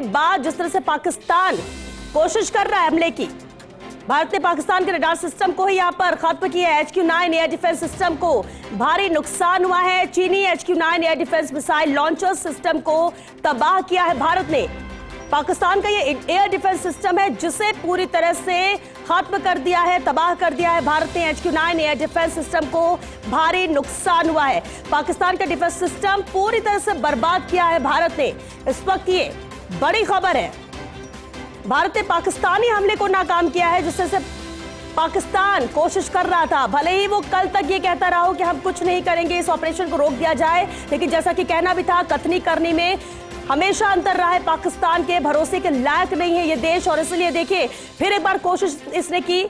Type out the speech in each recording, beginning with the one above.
बाद जिस तरह से पाकिस्तान कोशिश कर रहा है हमले की, भारत ने पाकिस्तान के रडार सिस्टम को ही यहां पर खत्म किया है। HQ-9 एयर डिफेंस सिस्टम को भारी नुकसान हुआ है। चीनी HQ-9 air defence missile launcher system को तबाह किया है भारत ने। पाकिस्तान का ये एयर डिफेंस सिस्टम है जिसे पूरी तरह से खत्म कर दिया है, तबाह कर दिया है भारत ने। HQ-9 एयर डिफेंस सिस्टम को भारी नुकसान हुआ है। पाकिस्तान का डिफेंस सिस्टम पूरी तरह से बर्बाद किया है भारत ने। इस वक्त ये बड़ी खबर है, भारत ने पाकिस्तानी हमले को नाकाम किया है, जिससे से पाकिस्तान कोशिश कर रहा था, भले ही वो कल तक ये कहता रहा हो कि हम कुछ नहीं करेंगे, इस ऑपरेशन को रोक दिया जाए, लेकिन जैसा कि कहना भी था, कथनी करनी में हमेशा अंतर रहा है। पाकिस्तान के भरोसे के लायक नहीं है ये देश, और इसलिए देखिए फिर एक बार कोशिश इसने की,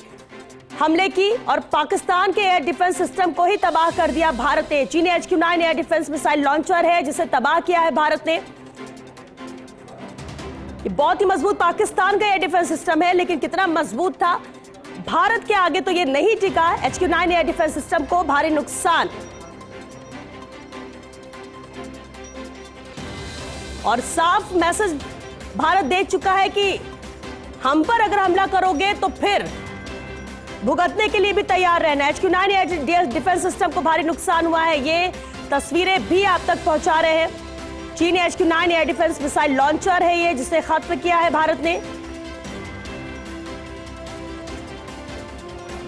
हमले की, और पाकिस्तान के एयर डिफेंस सिस्टम को ही तबाह कर दिया भारत ने। चीनी HQ-9 air defence missile launcher है जिसे तबाह किया है भारत ने। ये बहुत ही मजबूत पाकिस्तान का एयर डिफेंस सिस्टम है, लेकिन कितना मजबूत था भारत के आगे तो ये नहीं टिका। HQ-9 एयर डिफेंस सिस्टम को भारी नुकसान, और साफ मैसेज भारत दे चुका है कि हम पर अगर हमला करोगे तो फिर भुगतने के लिए भी तैयार रहना। HQ-9 एयर डिफेंस सिस्टम को भारी नुकसान हुआ है, ये तस्वीरें भी आप तक पहुंचा रहे हैं। चीनी HQ-9 air defence missile launcher है ये, जिसे खत्म किया है भारत ने।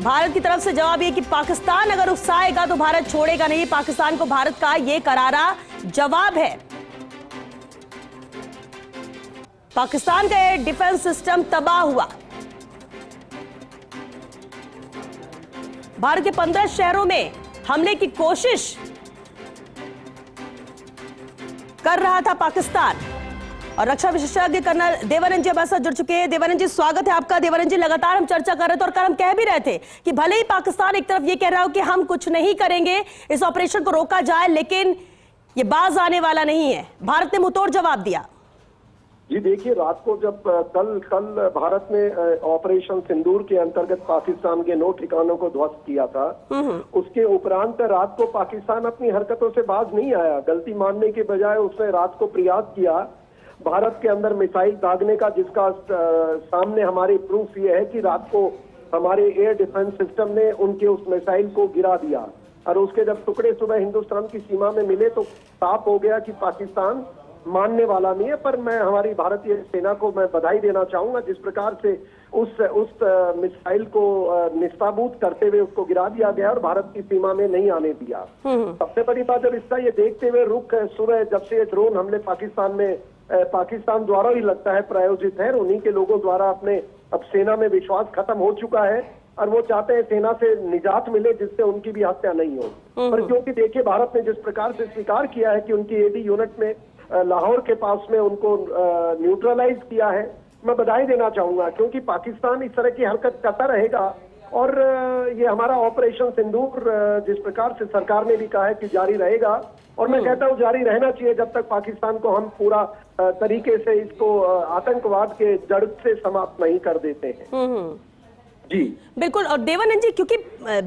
भारत की तरफ से जवाब ये कि पाकिस्तान अगर उकसाएगा तो भारत छोड़ेगा नहीं। पाकिस्तान को भारत का ये करारा जवाब है। पाकिस्तान का एयर डिफेंस सिस्टम तबाह हुआ। भारत के 15 शहरों में हमले की कोशिश कर रहा था पाकिस्तान, और रक्षा विशेषज्ञ कर्नल देवानंद जी हमारे साथ जुड़ चुके हैं। देवानंद जी, स्वागत है आपका। देवानंद जी, लगातार हम चर्चा कर रहे थे और कल हम कह भी रहे थे कि भले ही पाकिस्तान एक तरफ ये कह रहा हो कि हम कुछ नहीं करेंगे, इस ऑपरेशन को रोका जाए, लेकिन ये बाज आने वाला नहीं है। भारत ने मुंहतोड़ जवाब दिया। जी देखिए, रात को जब कल भारत ने ऑपरेशन सिंदूर के अंतर्गत पाकिस्तान के 9 ठिकानों को ध्वस्त किया था, उसके उपरांत रात को पाकिस्तान अपनी हरकतों से बाज नहीं आया। गलती मानने के बजाय उसने रात को प्रयास किया भारत के अंदर मिसाइल दागने का, जिसका सामने हमारे प्रूफ ये है कि रात को हमारे एयर डिफेंस सिस्टम ने उनके उस मिसाइल को गिरा दिया, और उसके जब टुकड़े सुबह हिंदुस्तान की सीमा में मिले तो साफ हो गया कि पाकिस्तान मानने वाला नहीं है। पर मैं हमारी भारतीय सेना को मैं बधाई देना चाहूंगा, जिस प्रकार से उस मिसाइल को निस्ताबूत करते हुए उसको गिरा दिया गया और भारत की सीमा में नहीं आने दिया। सबसे बड़ी बात जब इसका ये देखते हुए रुख सुबह जब से ये ड्रोन हमले पाकिस्तान द्वारा ही लगता है प्रायोजित है, उन्हीं के लोगों द्वारा अपने अब सेना में विश्वास खत्म हो चुका है, और वो चाहते हैं सेना से निजात मिले जिससे उनकी भी हत्या नहीं हो। पर क्योंकि देखिए भारत ने जिस प्रकार से स्वीकार किया है कि उनकी AD यूनिट में लाहौर के पास में उनको न्यूट्रलाइज किया है, मैं बधाई देना चाहूंगा, क्योंकि पाकिस्तान इस तरह की हरकत करता रहेगा और ये हमारा ऑपरेशन सिंदूर जिस प्रकार से सरकार ने भी कहा है कि जारी रहेगा, और मैं कहता हूँ जारी रहना चाहिए जब तक पाकिस्तान को हम पूरा तरीके से इसको आतंकवाद के जड़ से समाप्त नहीं कर देते हैं। जी बिल्कुल। और देवानंद जी, क्योंकि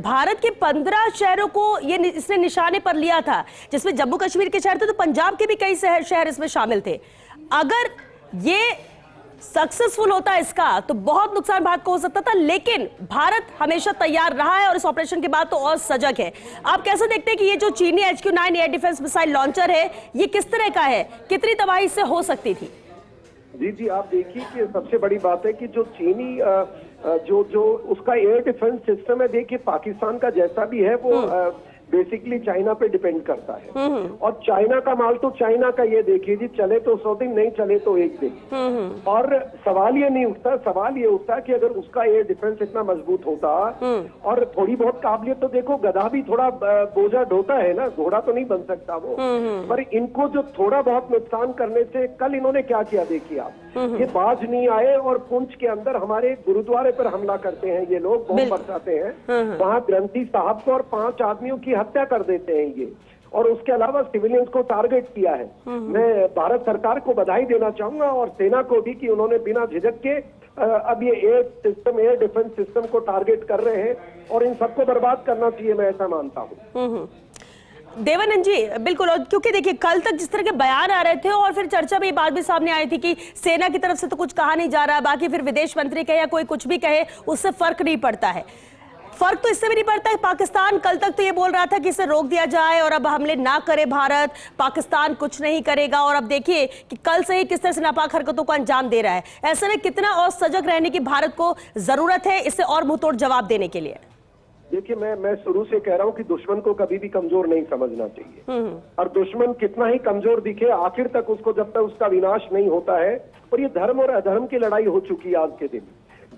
भारत के 15 शहरों को ये इसने निशाने पर लिया था, जिसमें जम्मू कश्मीर के शहर थे, तो पंजाब के भी कई शहर इसमें शामिल थे। अगर ये सक्सेसफुल होता इसका तो बहुत नुकसान भारत को हो सकता था, लेकिन भारत हमेशा तैयार रहा है और इस ऑपरेशन के बाद तो और सजग है। आप कैसे देखते हैं कि ये जो चीनी HQ-9 air defence missile launcher है, ये किस तरह का है, कितनी तबाही इससे हो सकती थी? जी आप देखिए कि सबसे बड़ी बात है कि जो चीनी जो उसका एयर डिफेंस सिस्टम है, देखिए पाकिस्तान का जैसा भी है वो बेसिकली चाइना पे डिपेंड करता है, और चाइना का माल तो चाइना का, ये देखिए जी, चले तो 100 दिन, नहीं चले तो 1 दिन। और सवाल ये नहीं उठता, सवाल ये उठता कि अगर उसका एयर डिफेंस इतना मजबूत होता और थोड़ी बहुत काबिलियत, तो देखो गधा भी थोड़ा बोझा ढोता है ना, घोड़ा तो नहीं बन सकता वो। पर इनको जो थोड़ा बहुत नुकसान करने से, कल इन्होंने क्या किया देखिए आप, ये बाज नहीं आए और पुंछ के अंदर हमारे गुरुद्वारे पर हमला करते हैं ये लोग, बम बरसाते हैं, वहां ग्रंथी साहब को और 5 आदमियों की हत्या कर देते हैं ये, और उसके अलावा सिविलियंस को टारगेट किया है। मैं भारत सरकार को बधाई देना चाहूंगा और सेना को भी कि उन्होंने बिना झिझक के अब ये एयर डिफेंस सिस्टम को टारगेट कर रहे हैं, और इन सबको बर्बाद करना चाहिए, मैं ऐसा मानता हूँ। देवानंद जी बिल्कुल, और क्योंकि देखिए कल तक जिस तरह के बयान आ रहे थे और फिर चर्चा में ये बात भी सामने आई थी कि सेना की तरफ से तो कुछ कहा नहीं जा रहा, बाकी फिर विदेश मंत्री कहे या कोई कुछ भी कहे उससे फर्क नहीं पड़ता है। फर्क तो इससे भी नहीं पड़ता है। पाकिस्तान कल तक तो ये बोल रहा था कि इसे रोक दिया जाए और अब हमले ना करे भारत, पाकिस्तान कुछ नहीं करेगा, और अब देखिए कि कल से ही किस तरह से नापाक हरकतों को अंजाम दे रहा है। ऐसे में कितना और सजग रहने की भारत को जरूरत है इससे और मुंहतोड़ जवाब देने के लिए? देखिए, मैं शुरू से कह रहा हूं कि दुश्मन को कभी भी कमजोर नहीं समझना चाहिए, और दुश्मन कितना ही कमजोर दिखे आखिर तक उसको, जब तक उसका विनाश नहीं होता है, और ये धर्म और अधर्म की लड़ाई हो चुकी है आज के दिन,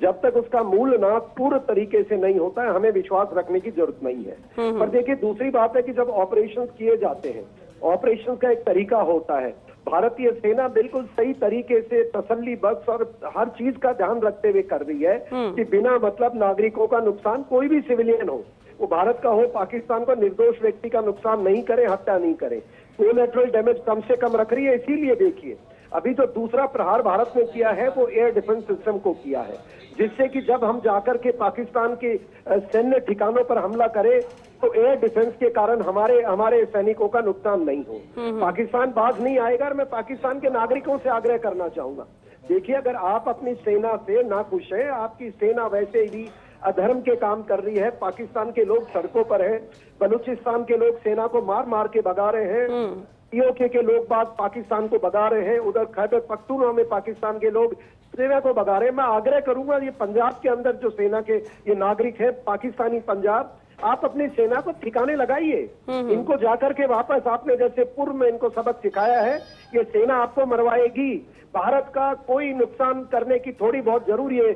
जब तक उसका मूल नाश पूर्ण तरीके से नहीं होता है हमें विश्वास रखने की जरूरत नहीं है। पर देखिए, दूसरी बात है कि जब ऑपरेशन किए जाते हैं, ऑपरेशन का एक तरीका होता है। भारतीय सेना बिल्कुल सही तरीके से तसल्ली बख्श और हर चीज का ध्यान रखते हुए कर रही है कि बिना मतलब नागरिकों का नुकसान, कोई भी सिविलियन हो, वो भारत का हो पाकिस्तान का, निर्दोष व्यक्ति का नुकसान नहीं करे, हत्या नहीं करे, कोलैटरल डैमेज कम से कम रख रही है। इसीलिए देखिए अभी जो दूसरा प्रहार भारत ने किया है वो एयर डिफेंस सिस्टम को किया है, जिससे कि जब हम जाकर के पाकिस्तान के सैन्य ठिकानों पर हमला करें तो एयर डिफेंस के कारण हमारे सैनिकों का नुकसान नहीं हो, पाकिस्तान बाज नहीं आएगा। और मैं पाकिस्तान के नागरिकों से आग्रह करना चाहूंगा, देखिए अगर आप अपनी सेना से नाखुश हैं, आपकी सेना वैसे ही अधर्म के काम कर रही है, पाकिस्तान के लोग सड़कों पर हैं, बलूचिस्तान के लोग सेना को मार मार के भगा रहे हैं, पीओके के लोग बात पाकिस्तान को भगा रहे हैं, उधर खैबर पख्तूनख्वा में पाकिस्तान के लोग सेना को भगा रहे हैं। मैं आग्रह करूंगा ये पंजाब के अंदर जो सेना के ये नागरिक है, पाकिस्तानी पंजाब, आप अपनी सेना को ठिकाने लगाइए, इनको जाकर के वापस, आपने जैसे पूर्व में इनको सबक सिखाया है, ये सेना आपको मरवाएगी। भारत का कोई नुकसान करने की थोड़ी बहुत जरूरी है,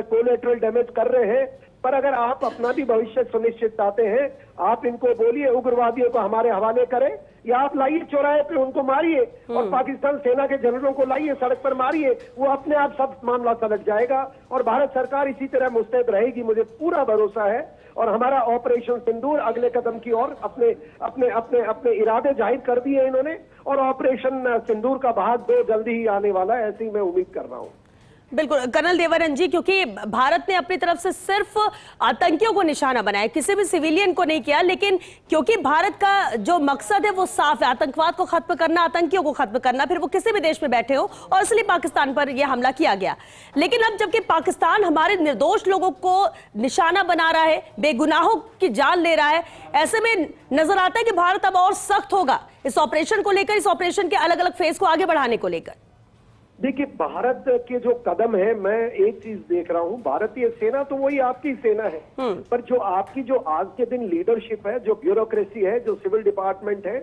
कोलैटरल डैमेज कर रहे हैं, पर अगर आप अपना भी भविष्य सुनिश्चित चाहते हैं, आप इनको बोलिए उग्रवादियों को हमारे हवाले करें, या आप लाइए चौराहे पे उनको मारिए और पाकिस्तान सेना के जनरलों को लाइए सड़क पर मारिए, वो अपने आप सब मामला सलट जाएगा और भारत सरकार इसी तरह मुस्तैद रहेगी, मुझे पूरा भरोसा है। और हमारा ऑपरेशन सिंदूर अगले कदम की ओर अपने अपने अपने अपने इरादे जाहिर कर दिए इन्होंने, और ऑपरेशन सिंदूर का भाग 2 जल्दी ही आने वाला है, ऐसी मैं उम्मीद कर रहा हूँ। बिल्कुल कर्नल देवानंद जी, क्योंकि भारत ने अपनी तरफ से सिर्फ आतंकियों को निशाना बनाया, किसी भी सिविलियन को नहीं किया, लेकिन क्योंकि भारत का जो मकसद है वो साफ है, आतंकवाद को खत्म करना, आतंकियों को खत्म करना, फिर वो किसी भी देश में बैठे हो, और इसलिए पाकिस्तान पर यह हमला किया गया। लेकिन अब जबकि पाकिस्तान हमारे निर्दोष लोगों को निशाना बना रहा है, बेगुनाहों की जान ले रहा है, ऐसे में नजर आता है कि भारत अब और सख्त होगा इस ऑपरेशन को लेकर, इस ऑपरेशन के अलग अलग फेज को आगे बढ़ाने को लेकर। देखिए, भारत के जो कदम है, मैं एक चीज देख रहा हूँ, भारतीय सेना तो वही आपकी सेना है, पर जो आपकी जो आज के दिन लीडरशिप है, जो ब्यूरोक्रेसी है, जो सिविल डिपार्टमेंट है,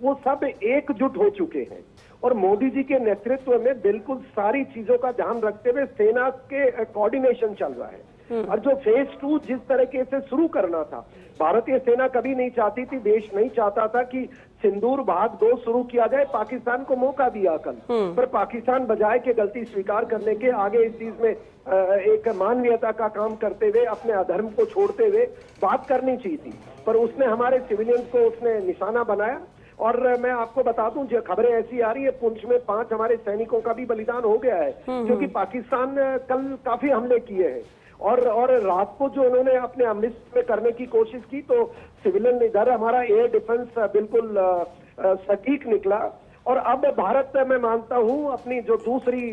वो सब एकजुट हो चुके हैं और मोदी जी के नेतृत्व में बिल्कुल सारी चीजों का ध्यान रखते हुए सेना के कोऑर्डिनेशन चल रहा है। और जो फेज 2 जिस तरीके से शुरू करना था, भारतीय सेना कभी नहीं चाहती थी, देश नहीं चाहता था कि सिंदूर भाग 2 शुरू किया जाए, पाकिस्तान को मौका दिया कल, पर पाकिस्तान बजाय के गलती स्वीकार करने के आगे इस चीज में एक मानवीयता का काम करते हुए, अपने अधर्म को छोड़ते हुए बात करनी चाहिए थी, पर उसने हमारे सिविलियंस को उसने निशाना बनाया। और मैं आपको बता दूं, जो खबरें ऐसी आ रही है, पुंछ में 5 हमारे सैनिकों का भी बलिदान हो गया है, क्योंकि पाकिस्तान कल काफी हमले किए हैं, और रात को जो उन्होंने अपने अमृतसर में करने की कोशिश की, तो सिविलियन इधर हमारा एयर डिफेंस बिल्कुल सटीक निकला। और अब भारत, मैं मानता हूं, अपनी जो दूसरी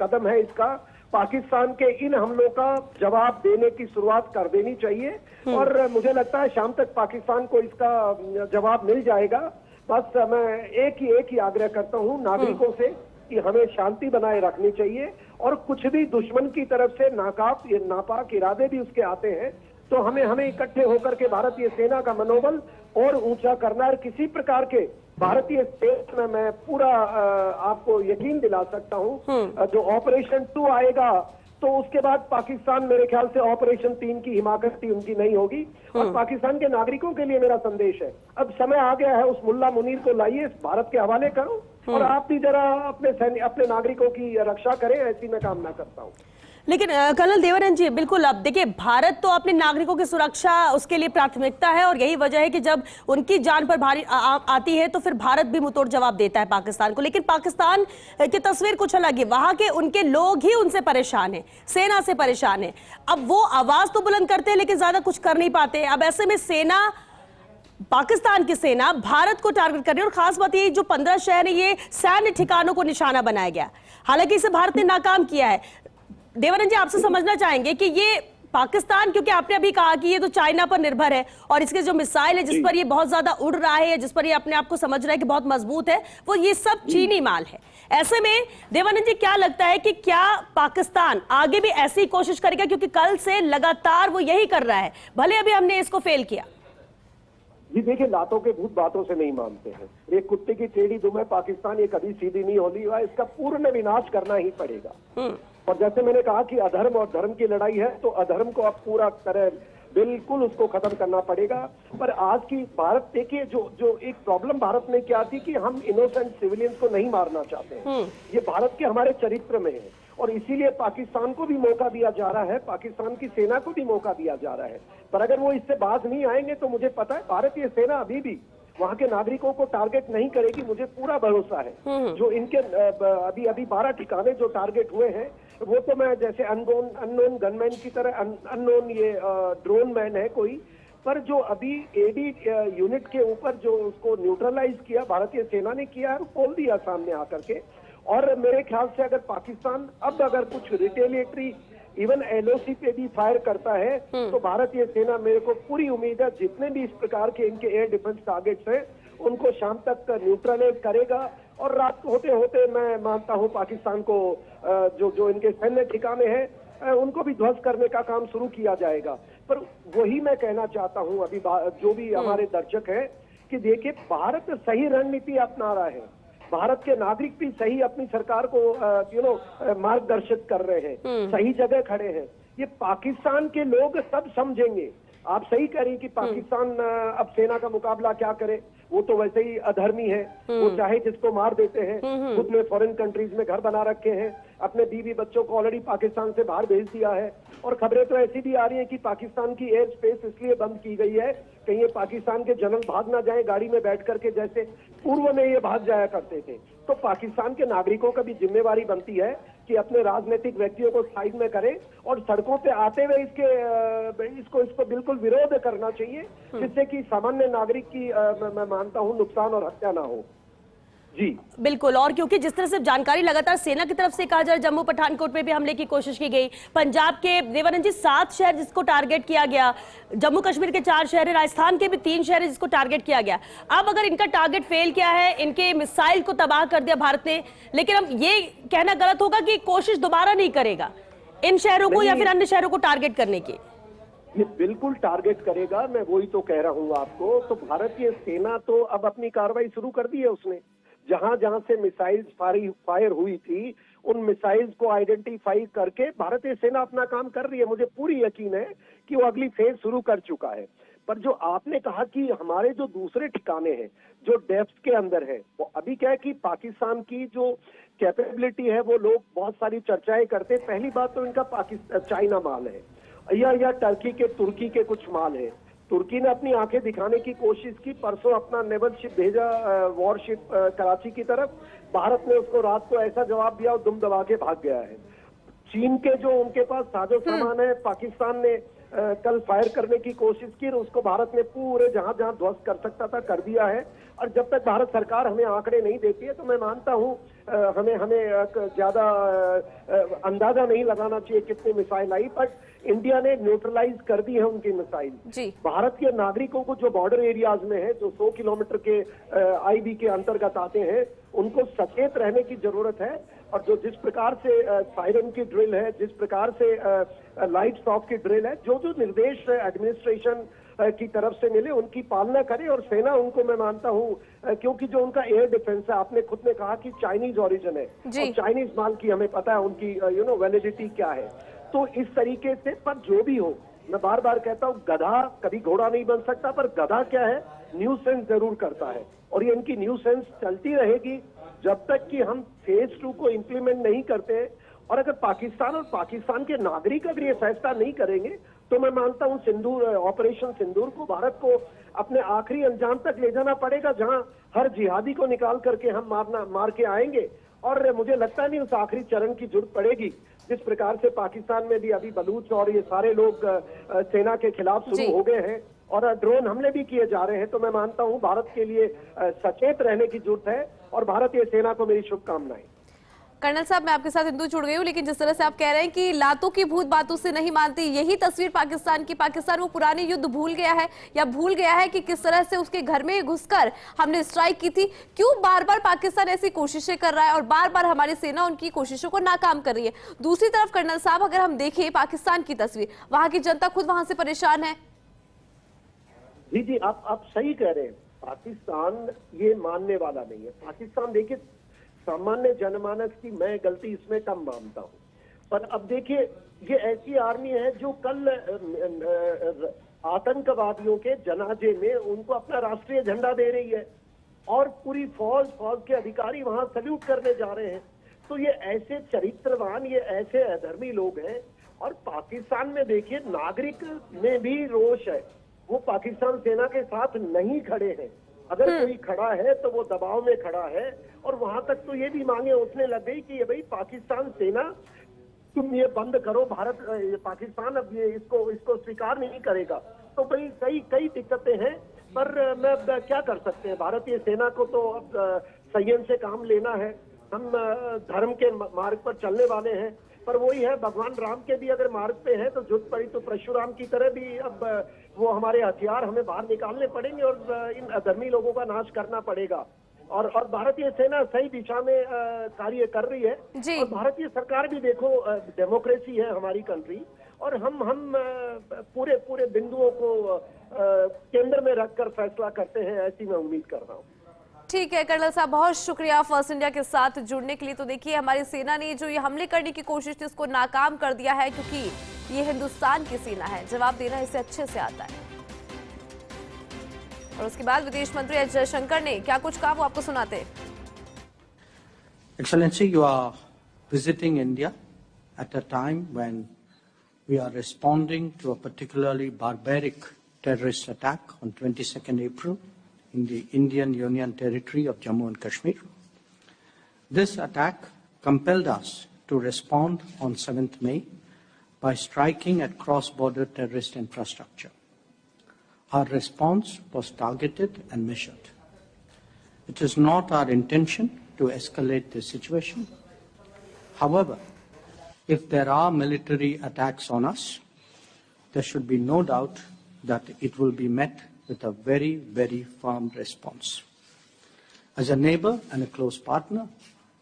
कदम है इसका, पाकिस्तान के इन हमलों का जवाब देने की शुरुआत कर देनी चाहिए, और मुझे लगता है शाम तक पाकिस्तान को इसका जवाब मिल जाएगा। बस मैं एक ही आग्रह करता हूं नागरिकों से कि हमें शांति बनाए रखनी चाहिए, और कुछ भी दुश्मन की तरफ से नापाक इरादे भी उसके आते हैं, तो हमें इकट्ठे होकर के भारतीय सेना का मनोबल और ऊंचा करना है। किसी प्रकार के भारतीय सेना में मैं पूरा आपको यकीन दिला सकता हूं, जो ऑपरेशन 2 आएगा तो उसके बाद पाकिस्तान, मेरे ख्याल से ऑपरेशन 3 की हिमाकती उनकी नहीं होगी। और पाकिस्तान के नागरिकों के लिए मेरा संदेश है, अब समय आ गया है, उस मुल्ला मुनीर को लाइए, भारत के हवाले करो, और आप भी जरा अपने नागरिकों की रक्षा करें, ऐसी मैं कामना करता हूं। लेकिन कर्नल देवानंद जी, बिल्कुल, अब देखिए भारत तो अपने नागरिकों की सुरक्षा उसके लिए प्राथमिकता है, और यही वजह है कि जब उनकी जान पर भारी आती है तो फिर भारत भी मुंहतोड़ जवाब देता है पाकिस्तान को। लेकिन पाकिस्तान की तस्वीर कुछ अलग है, वहां के उनके लोग ही उनसे परेशान हैं, सेना से परेशान है। अब वो आवाज तो बुलंद करते हैं लेकिन ज्यादा कुछ कर नहीं पाते। अब ऐसे में सेना पाकिस्तान की सेना भारत को टारगेट कर रही है और खास बात ये जो 15 शहर है ये सैन्य ठिकानों को निशाना बनाया गया। हालांकि इसे भारत ने नाकाम किया है। देवानंद जी, आपसे समझना चाहेंगे कि ये पाकिस्तान, क्योंकि आपने अभी कहा कि ये तो चाइना पर निर्भर है और इसके जो मिसाइल है जिस पर ये बहुत ज्यादा उड़ रहा है, जिस पर ये अपने आप को समझ रहा है कि बहुत मजबूत है, वो ये सब चीनी माल है। ऐसे में देवानंद जी क्या लगता है कि क्या पाकिस्तान आगे भी ऐसी कोशिश करेगा, क्योंकि कल से लगातार वो यही कर रहा है, भले अभी हमने इसको फेल किया। जी देखिए, लातों के भूत बातों से नहीं मानते हैं। एक कुत्ते की टेढ़ी दुम है पाकिस्तान, ये कभी सीधी नहीं होगी, इसका पूर्ण विनाश करना ही पड़ेगा। और जैसे मैंने कहा कि अधर्म और धर्म की लड़ाई है, तो अधर्म को अब पूरा तरह बिल्कुल उसको खत्म करना पड़ेगा। पर आज की भारत देखिए, जो एक प्रॉब्लम भारत में क्या थी कि हम इनोसेंट सिविलियंस को नहीं मारना चाहते हैं। ये भारत के हमारे चरित्र में है और इसीलिए पाकिस्तान को भी मौका दिया जा रहा है, पाकिस्तान की सेना को भी मौका दिया जा रहा है। पर अगर वो इससे बाज नहीं आएंगे तो मुझे पता है भारतीय सेना अभी भी वहां के नागरिकों को टारगेट नहीं करेगी, मुझे पूरा भरोसा है। जो इनके अभी 12 ठिकाने जो टारगेट हुए हैं, वो तो मैं जैसे अननोन गनमैन की तरह अननोन ये ड्रोन मैन है कोई, पर जो अभी एडी यूनिट के ऊपर जो उसको न्यूट्रलाइज किया भारतीय सेना ने किया है, बोल दिया सामने आकर के। और मेरे ख्याल से अगर पाकिस्तान अब अगर कुछ रिटेलिएटरी इवन एलओसी पे भी फायर करता है तो भारतीय सेना, मेरे को पूरी उम्मीद है जितने भी इस प्रकार के इनके एयर डिफेंस टारगेट्स हैं उनको शाम तक न्यूट्रलाइज करेगा। और रात होते होते मैं मानता हूं पाकिस्तान को जो इनके सैन्य ठिकाने हैं उनको भी ध्वस्त करने का काम शुरू किया जाएगा। पर वही मैं कहना चाहता हूं अभी जो भी हमारे दर्शक हैं कि देखिए, भारत सही रणनीति अपना रहा है, भारत के नागरिक भी सही अपनी सरकार को मार्गदर्शित कर रहे हैं, सही जगह खड़े हैं। ये पाकिस्तान के लोग सब समझेंगे। आप सही कह रही कि पाकिस्तान अब सेना का मुकाबला क्या करे, वो तो वैसे ही अधर्मी है, वो चाहे जिसको मार देते हैं। खुद में फॉरेन कंट्रीज में घर बना रखे हैं, अपने बीवी बच्चों को ऑलरेडी पाकिस्तान से बाहर भेज दिया है। और खबरें तो ऐसी भी आ रही है कि पाकिस्तान की एयर स्पेस इसलिए बंद की गई है कहीं ये पाकिस्तान के जनरल भाग ना जाए गाड़ी में बैठ करके, जैसे पूर्व में ये भाग जाया करते थे। तो पाकिस्तान के नागरिकों का भी जिम्मेवारी बनती है कि अपने राजनीतिक व्यक्तियों को साइड में करें और सड़कों पे आते हुए इसको बिल्कुल विरोध करना चाहिए, जिससे कि सामान्य नागरिक की मैं मानता हूं नुकसान और हत्या ना हो। जी बिल्कुल। और क्योंकि जिस तरह से जानकारी लगातार सेना की तरफ से कहा जा रहा है, जम्मू पठानकोट में भी हमले की कोशिश की गई, पंजाब के देवानंद जी 7 शहर जिसको टारगेट किया गया, जम्मू कश्मीर के 4 शहर है, राजस्थान के भी 3 शहर है जिसको टारगेट किया गया। अब अगर इनका टारगेट फेल किया है, इनके मिसाइल को तबाह कर दिया भारत ने, लेकिन अब ये कहना गलत होगा कि कोशिश दोबारा नहीं करेगा इन शहरों को या फिर अन्य शहरों को टारगेट करने की। ये बिल्कुल टारगेट करेगा, मैं वही तो कह रहा हूँ आपको। तो भारतीय सेना तो अब अपनी कार्रवाई शुरू कर दी है उसने, जहां जहां से मिसाइल्स फायर हुई थी उन मिसाइल्स को आइडेंटिफाई करके भारतीय सेना अपना काम कर रही है। मुझे पूरी यकीन है कि वो अगली फेज शुरू कर चुका है। पर जो आपने कहा कि हमारे जो दूसरे ठिकाने हैं जो डेप्थ के अंदर है, वो अभी क्या है कि पाकिस्तान की जो कैपेबिलिटी है वो लोग बहुत सारी चर्चाएं करते हैं। पहली बात तो इनका चाइना माल है या टर्की के तुर्की के कुछ माल है। तुर्की ने अपनी आंखें दिखाने की कोशिश की, परसों अपना नेवल शिप भेजा वॉरशिप कराची की तरफ, भारत ने उसको रात को ऐसा जवाब दिया और दुम दबा के भाग गया है। चीन के जो उनके पास साजो सामान है, पाकिस्तान ने कल फायर करने की कोशिश की, उसको भारत ने पूरे जहां जहां ध्वस्त कर सकता था कर दिया है। और जब तक भारत सरकार हमें आंकड़े नहीं देती है तो मैं मानता हूं हमें ज्यादा अंदाजा नहीं लगाना चाहिए कितने मिसाइल आई, बट इंडिया ने न्यूट्रलाइज कर दी है उनकी मिसाइल। भारत के नागरिकों को जो बॉर्डर एरियाज में है, जो 100 किलोमीटर के आईबी के अंतर्गत आते हैं, उनको सचेत रहने की जरूरत है। और जो जिस प्रकार से सायरन की ड्रिल है, जिस प्रकार से लाइट्स ऑफ की ड्रिल है, जो जो निर्देश एडमिनिस्ट्रेशन की तरफ से मिले उनकी पालना करे। और सेना उनको मैं मानता हूं क्योंकि जो उनका एयर डिफेंस है, आपने खुद ने कहा कि चाइनीज ओरिजिन है और चाइनीज माल की हमें पता है उनकी वैलिडिटी क्या है। तो इस तरीके से, पर जो भी हो, मैं बार बार कहता हूँ गधा कभी घोड़ा नहीं बन सकता, पर गधा क्या है, न्यू सेंस जरूर करता है। और ये इनकी न्यू सेंस चलती रहेगी जब तक कि हम फेज 2 को इंप्लीमेंट नहीं करते। और अगर पाकिस्तान और पाकिस्तान के नागरिक अगर ये फैसला नहीं करेंगे तो मैं मानता हूं सिंदूर, ऑपरेशन सिंदूर को भारत को अपने आखिरी अंजाम तक ले जाना पड़ेगा, जहां हर जिहादी को निकाल करके हम मार के आएंगे। और मुझे लगता नहीं उस आखिरी चरण की जरूरत पड़ेगी जिस प्रकार से पाकिस्तान में भी अभी बलूच और ये सारे लोग सेना के खिलाफ शुरू हो गए हैं। और ड्रोन हमले भी किए जा रहे हैं। तो मैं मानता हूं भारत के लिए सचेत रहने की जरूरत है और भारतीय सेना को मेरी शुभकामनाएं। कर्नल साहब, मैं आपके साथ हिंदू जुड़ गई हूँ, लेकिन जिस तरह से आप कह रहे हैं कि लातों की भूत बातों से नहीं मानती, यही तस्वीर पाकिस्तान की। पाकिस्तान वो पुरानी युद्ध भूल गया है या भूल गया है कि किस तरह से उसके घर में घुसकर हमने स्ट्राइक की थी? क्यों बार बार पाकिस्तान ऐसी कोशिशें कर रहा है और बार बार हमारी सेना उनकी कोशिशों को नाकाम कर रही है? दूसरी तरफ कर्नल साहब, अगर हम देखें पाकिस्तान की तस्वीर, वहां की जनता खुद वहां से परेशान है। जी, आप सही कह रहे हैं। पाकिस्तान ये मानने वाला नहीं है। पाकिस्तान देखिए, सामान्य जनमानस की मैं गलती इसमें कम मानता हूं, पर अब देखिए ये ऐसी आर्मी है जो कल आतंकवादियों के जनाजे में उनको अपना राष्ट्रीय झंडा दे रही है और पूरी फौज के अधिकारी वहां सल्यूट करने जा रहे हैं। तो ये ऐसे चरित्रवान, ये ऐसे अधर्मी लोग हैं। और पाकिस्तान में देखिए नागरिक में भी रोष है, वो पाकिस्तान सेना के साथ नहीं खड़े हैं। अगर कोई खड़ा है तो वो दबाव में खड़ा है। और वहां तक तो ये भी मांगे उठने लग गई कि ये भाई पाकिस्तान सेना, तुम ये बंद करो, भारत पाकिस्तान अब ये इसको स्वीकार नहीं करेगा। तो भाई कई दिक्कतें हैं, पर मैं क्या कर सकते हैं। भारतीय सेना को तो अब संयम से काम लेना है। हम धर्म के मार्ग पर चलने वाले हैं, पर वही है, भगवान राम के भी अगर मार्ग पे है तो जुट पड़ी तो परशुराम की तरह भी अब वो हमारे हथियार हमें बाहर निकालने पड़ेंगे और इन अधर्मी लोगों का नाश करना पड़ेगा। और भारतीय सेना सही दिशा में कार्य कर रही है। और भारतीय सरकार भी देखो, डेमोक्रेसी है हमारी कंट्री, और हम पूरे बिंदुओं को केंद्र में रखकर फैसला करते हैं, ऐसी मैं उम्मीद कर रहा हूँ। ठीक है कर्नल साहब, बहुत शुक्रिया फर्स्ट इंडिया के साथ जुड़ने के लिए। तो देखिए, हमारी सेना ने जो ये हमले करने की कोशिश थी उसको नाकाम कर दिया है, क्योंकि ये हिंदुस्तान की सेना है। जवाब देना इसे अच्छे से आता है। और उसके बाद विदेश मंत्री एस जयशंकर ने क्या कुछ कहा, वो आपको सुनाते हैं। Excellency, you are visiting India at a time when we are responding to a particularly barbaric terrorist attack on 22nd April in the Indian Union territory of Jammu and Kashmir. This attack compelled us to respond on 7th May by striking at cross-border terrorist infrastructure. Our response was targeted and measured. It is not our intention to escalate the situation. However, if there are military attacks on us, there should be no doubt that it will be met with a very, very firm response. As a neighbor and a close partner,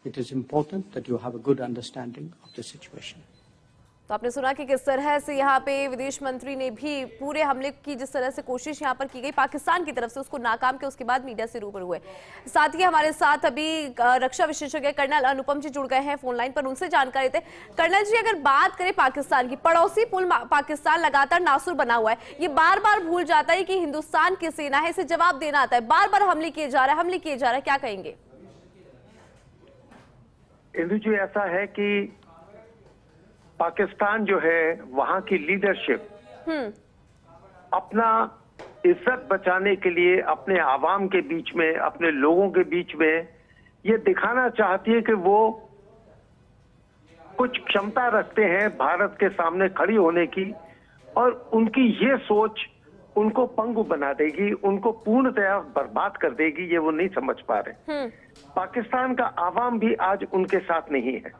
it is important that you have a good understanding of the situation. तो आपने सुना कि किस तरह से यहाँ पे विदेश मंत्री ने भी पूरे हमले की जिस तरह से कोशिश यहाँ पर की गई पाकिस्तान की तरफ से, उसको नाकाम के उसके बाद मीडिया से रूबरू हुए। साथ ही हमारे साथ अभी रक्षा विशेषज्ञ कर्नल अनुपम जी जुड़ गए हैं फोन लाइन पर, उनसे जानकारी देते। कर्नल जी, अगर बात करें पाकिस्तान की, पड़ोसी पुल पाकिस्तान लगातार नासुर बना हुआ है। ये बार बार भूल जाता है कि हिंदुस्तान की सेना है, इसे जवाब देना आता है। बार बार हमले किए जा रहा है, क्या कहेंगे? इंदु जी, ऐसा है कि पाकिस्तान जो है, वहां की लीडरशिप अपना इज्जत बचाने के लिए अपने आवाम के बीच में, अपने लोगों के बीच में ये दिखाना चाहती है कि वो कुछ क्षमता रखते हैं भारत के सामने खड़ी होने की, और उनकी ये सोच उनको पंगु बना देगी, उनको पूर्णतया बर्बाद कर देगी। ये वो नहीं समझ पा रहे। पाकिस्तान का आवाम भी आज उनके साथ नहीं है,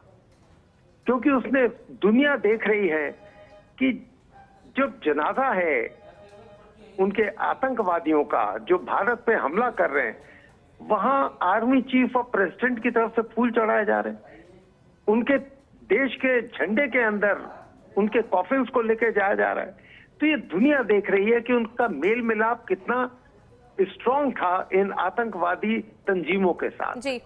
क्योंकि उसने दुनिया देख रही है कि जो जनाजा है उनके आतंकवादियों का, जो भारत पे हमला कर रहे हैं, वहां आर्मी चीफ और प्रेसिडेंट की तरफ से फूल चढ़ाए जा रहे हैं। उनके देश के झंडे के अंदर उनके कॉफिन्स को लेके जाया जा रहा है। तो ये दुनिया देख रही है कि उनका मेल मिलाप कितना स्ट्रांग था इन आतंकवादी तंजीमों के साथ जी।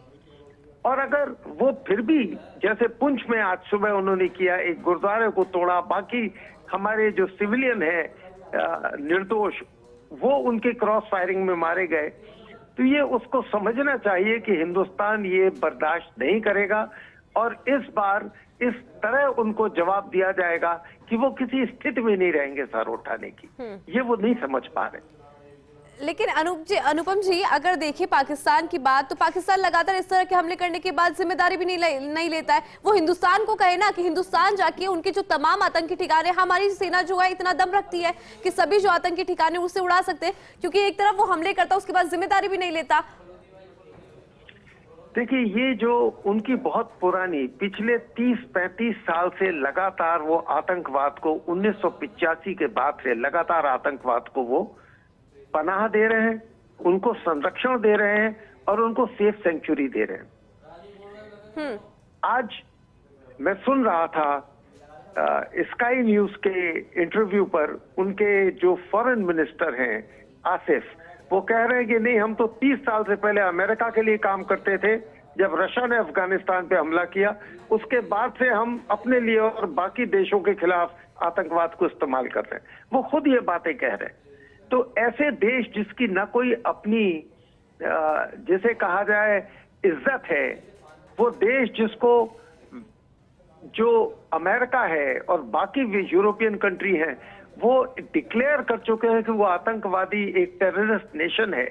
और अगर वो फिर भी, जैसे पुंछ में आज सुबह उन्होंने किया, एक गुरुद्वारे को तोड़ा, बाकी हमारे जो सिविलियन है निर्दोष, वो उनके क्रॉस फायरिंग में मारे गए, तो ये उसको समझना चाहिए कि हिंदुस्तान ये बर्दाश्त नहीं करेगा और इस बार इस तरह उनको जवाब दिया जाएगा कि वो किसी स्थिति में नहीं रहेंगे सर उठाने की। ये वो नहीं समझ पा रहे। लेकिन अनुपम जी, अगर देखिए पाकिस्तान की बात, तो पाकिस्तान लगातार इस तरह के हमले करने के बाद जिम्मेदारी भी नहीं लेता है। वो हिंदुस्तान को कहे ना कि हिंदुस्तान जाके उनके जो तमाम आतंकी ठिकाने, हमारी सेना जो है इतना दम रखती है कि सभी जो आतंकी ठिकाने उससे उड़ा सकते हैं, क्योंकि एक तरफ वो हमले करता उसके बाद जिम्मेदारी भी नहीं लेता। देखिए, ये जो उनकी बहुत पुरानी पिछले 30-35 साल से लगातार वो आतंकवाद को 1985 के बाद से लगातार आतंकवाद को वो पनाह दे रहे हैं, उनको संरक्षण दे रहे हैं और उनको सेफ सेंचुरी दे रहे हैं। आज मैं सुन रहा था स्काई न्यूज के इंटरव्यू पर उनके जो फॉरेन मिनिस्टर हैं आसिफ, वो कह रहे हैं कि नहीं, हम तो 30 साल से पहले अमेरिका के लिए काम करते थे जब रशिया ने अफगानिस्तान पे हमला किया, उसके बाद से हम अपने लिए और बाकी देशों के खिलाफ आतंकवाद को इस्तेमाल कर रहे हैं। वो खुद ये बातें कह रहे हैं। तो ऐसे देश जिसकी ना कोई अपनी जैसे कहा जाए इज्जत है, वो देश जिसको जो अमेरिका है और बाकी भी यूरोपियन कंट्री हैं, वो डिक्लेयर कर चुके हैं कि वो आतंकवादी एक टेररिस्ट नेशन है,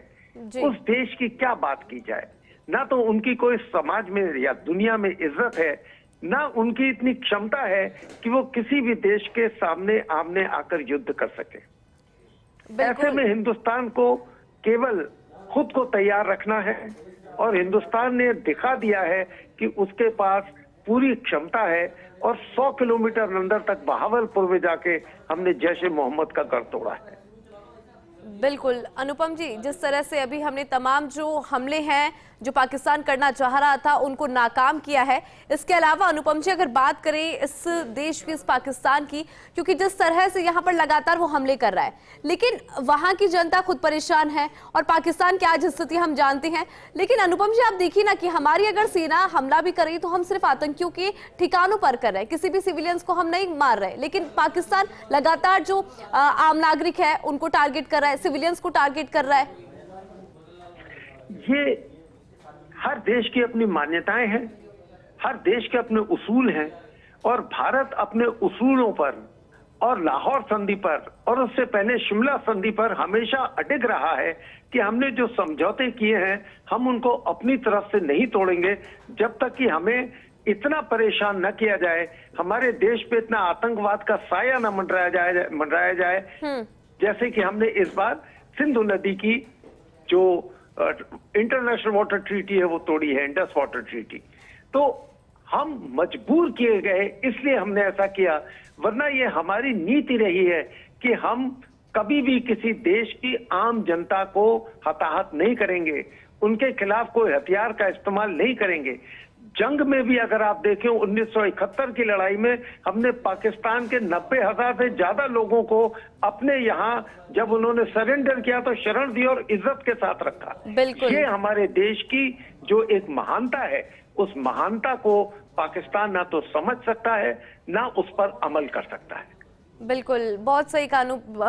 उस देश की क्या बात की जाए। ना तो उनकी कोई समाज में या दुनिया में इज्जत है, ना उनकी इतनी क्षमता है कि वो किसी भी देश के सामने आमने आकर युद्ध कर सके। ऐसे में हिंदुस्तान को केवल खुद को तैयार रखना है और हिंदुस्तान ने दिखा दिया है कि उसके पास पूरी क्षमता है और 100 किलोमीटर अंदर तक बहावलपुर में जाके हमने जैश ए मोहम्मद का गढ़ तोड़ा है। बिल्कुल अनुपम जी, जिस तरह से अभी हमने तमाम जो हमले हैं जो पाकिस्तान करना चाह रहा था उनको नाकाम किया है। इसके अलावा अनुपम जी, अगर बात करें इस देश की, इस पाकिस्तान की, क्योंकि जिस तरह से यहाँ पर लगातार वो हमले कर रहा है, लेकिन वहाँ की जनता खुद परेशान है और पाकिस्तान की आज स्थिति हम जानते हैं। लेकिन अनुपम जी, आप देखिए ना कि हमारी अगर सेना हमला भी करे तो हम सिर्फ आतंकियों के ठिकानों पर कर रहे हैं, किसी भी सिविलियंस को हम नहीं मार रहे, लेकिन पाकिस्तान लगातार जो आम नागरिक है उनको टारगेट कर रहा है, सिविलियंस को टारगेट कर रहा है। ये हर देश की अपनी मान्यताएं हैं, हर देश के अपने उसूल हैं और भारत अपने उसूलों पर और लाहौर संधि पर और उससे पहले शिमला संधि पर हमेशा अडिग रहा है कि हमने जो समझौते किए हैं हम उनको अपनी तरफ से नहीं तोड़ेंगे जब तक कि हमें इतना परेशान न किया जाए, हमारे देश पे इतना आतंकवाद का साया न मंडराया जाए जैसे कि हमने इस बार सिंधु नदी की जो इंटरनेशनल वाटर ट्रीटी है वो तोड़ी है, इंडस वाटर ट्रीटी। तो हम मजबूर किए गए इसलिए हमने ऐसा किया, वरना ये हमारी नीति रही है कि हम कभी भी किसी देश की आम जनता को हताहत नहीं करेंगे, उनके खिलाफ कोई हथियार का इस्तेमाल नहीं करेंगे। जंग में भी अगर आप देखें 1971 की लड़ाई में हमने पाकिस्तान के 90,000 से ज्यादा लोगों को अपने यहाँ जब उन्होंने सरेंडर किया तो शरण दी और इज्जत के साथ रखा। बिल्कुल, ये हमारे देश की जो एक महानता है, उस महानता को पाकिस्तान ना तो समझ सकता है ना उस पर अमल कर सकता है। बिल्कुल, बहुत सही कहा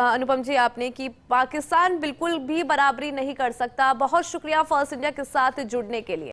अनुपम जी आपने कि पाकिस्तान बिल्कुल भी बराबरी नहीं कर सकता। बहुत शुक्रिया फर्स्ट इंडिया के साथ जुड़ने के लिए।